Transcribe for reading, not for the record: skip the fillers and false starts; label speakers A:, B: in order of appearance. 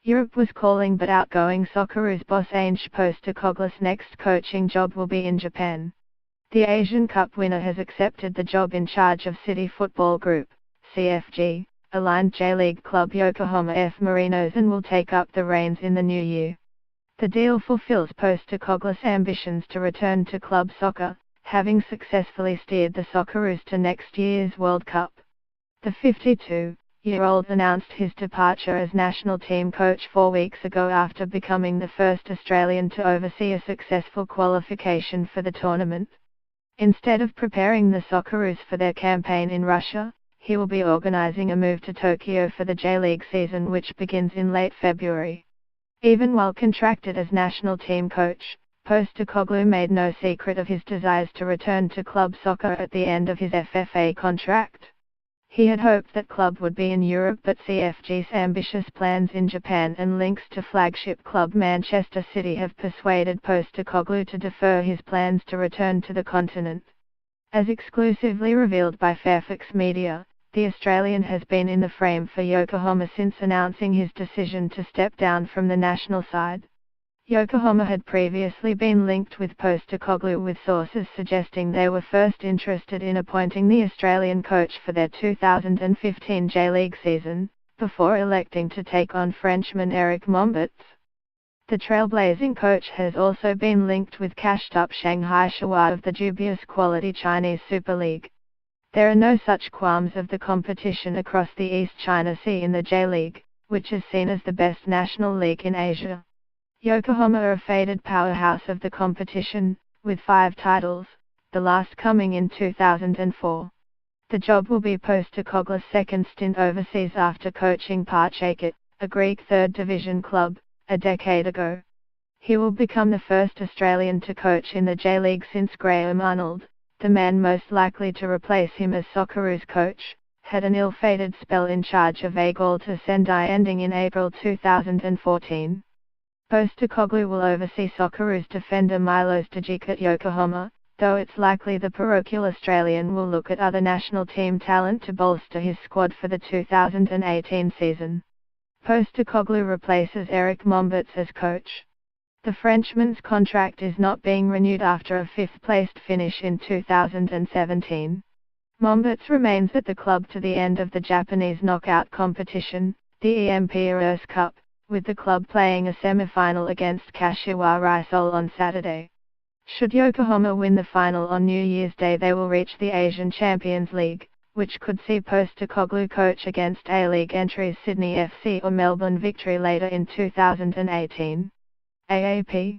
A: Europe was calling, but outgoing Socceroos boss Ange Postecoglou's next coaching job will be in Japan. The Asian Cup winner has accepted the job in charge of City Football Group, CFG, aligned J-League club Yokohama F. Marinos, and will take up the reins in the new year. The deal fulfills Postecoglou's ambitions to return to club soccer, having successfully steered the Socceroos to next year's World Cup. The 52-year-old announced his departure as national team coach 4 weeks ago after becoming the first Australian to oversee a successful qualification for the tournament. Instead of preparing the Socceroos for their campaign in Russia, he will be organising a move to Tokyo for the J-League season, which begins in late February. Even while contracted as national team coach, Postecoglou made no secret of his desires to return to club soccer at the end of his FFA contract. He had hoped that club would be in Europe, but CFG's ambitious plans in Japan and links to flagship club Manchester City have persuaded Postecoglou to defer his plans to return to the continent. As exclusively revealed by Fairfax Media, the Australian has been in the frame for Yokohama since announcing his decision to step down from the national side. Yokohama had previously been linked with Postecoglou, with sources suggesting they were first interested in appointing the Australian coach for their 2015 J-League season, before electing to take on Frenchman Eric Mombatz. The trailblazing coach has also been linked with cashed-up Shanghai Shenhua of the dubious quality Chinese Super League. There are no such qualms of the competition across the East China Sea in the J-League, which is seen as the best national league in Asia. Yokohama are a faded powerhouse of the competition, with 5 titles, the last coming in 2004. The job will be Postecoglou's second stint overseas after coaching Parchakit, a Greek third-division club, a decade ago. He will become the first Australian to coach in the J-League since Graham Arnold, the man most likely to replace him as Socceroos coach, had an ill-fated spell in charge of A Galta Sendai ending in April 2014. Postecoglou will oversee Socceroos defender Milos Djic at Yokohama, though it's likely the parochial Australian will look at other national team talent to bolster his squad for the 2018 season. Postecoglou replaces Eric Mombatz as coach. The Frenchman's contract is not being renewed after a 5th-placed finish in 2017. Mombatz remains at the club to the end of the Japanese knockout competition, the Emperor's Cup, with the club playing a semi-final against Kashiwa Reysol on Saturday. Should Yokohama win the final on New Year's Day, they will reach the Asian Champions League, which could see Postecoglou coach against A-League entries Sydney FC or Melbourne Victory later in 2018. AAP